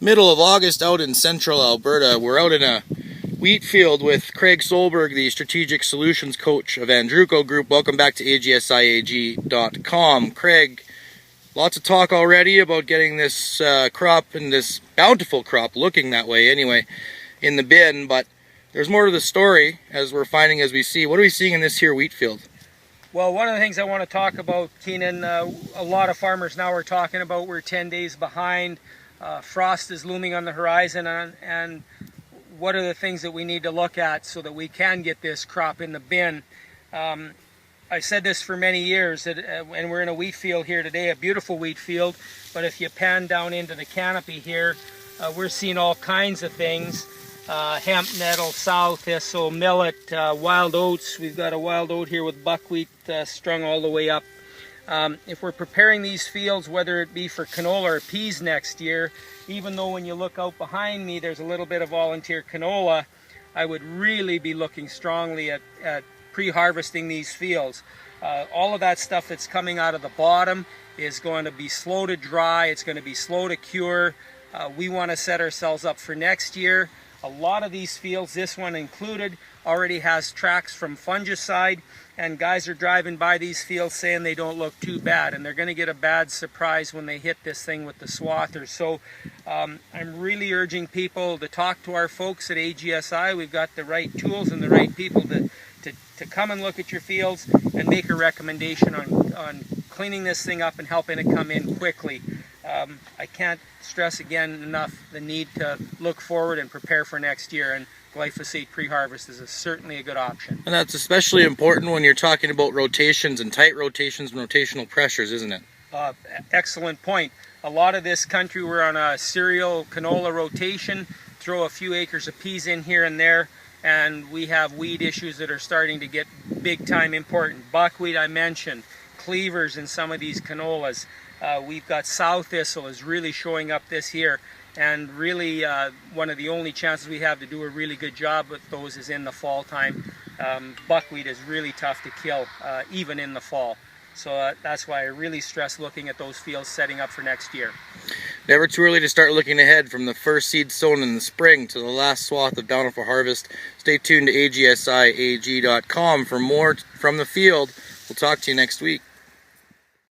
Middle of August out in central Alberta. We're out in a wheat field with Craig Solberg, the Strategic Solutions Coach of Andruco Group. Welcome back to AGSIAG.com. Craig, lots of talk already about getting this crop and this bountiful crop, looking that way anyway, in the bin, but there's more to the story as we're finding as we see. What are we seeing in this here wheat field? Well, one of the things I want to talk about, Keenan, a lot of farmers now are talking about we're 10 days behind. Frost is looming on the horizon, and what are the things that we need to look at so that we can get this crop in the bin? I said this for many years, that, and we're in a wheat field here today, a beautiful wheat field, but if you pan down into the canopy here, we're seeing all kinds of things. Hemp, nettle, sow thistle, millet, wild oats. We've got a wild oat here with buckwheat strung all the way up. If we're preparing these fields, whether it be for canola or peas next year, even though when you look out behind me there's a little bit of volunteer canola, I would really be looking strongly at pre-harvesting these fields. All of that stuff that's coming out of the bottom is going to be slow to dry, it's going to be slow to cure. We want to set ourselves up for next year. A lot of these fields, this one included, already has tracks from fungicide, and guys are driving by these fields saying they don't look too bad, and they're going to get a bad surprise when they hit this thing with the swathers. So I'm really urging people to talk to our folks at AGSI. We've got the right tools and the right people to come and look at your fields and make a recommendation on cleaning this thing up and helping it come in quickly. I can't stress again enough the need to look forward and prepare for next year, and glyphosate pre-harvest is certainly a good option. And that's especially important when you're talking about rotations and tight rotations and rotational pressures, isn't it? Excellent point. A lot of this country, we're on a cereal canola rotation, throw a few acres of peas in here and there, and we have weed issues that are starting to get big time important. Buckwheat I mentioned, cleavers in some of these canolas. We've got sow thistle is really showing up this year, and really one of the only chances we have to do a really good job with those is in the fall time. Buckwheat is really tough to kill even in the fall, so that's why I really stress looking at those fields setting up for next year. Never too early to start looking ahead, from the first seed sown in the spring to the last swath of bountiful harvest. Stay tuned to AGSIAG.com for more from the field. We'll talk to you next week.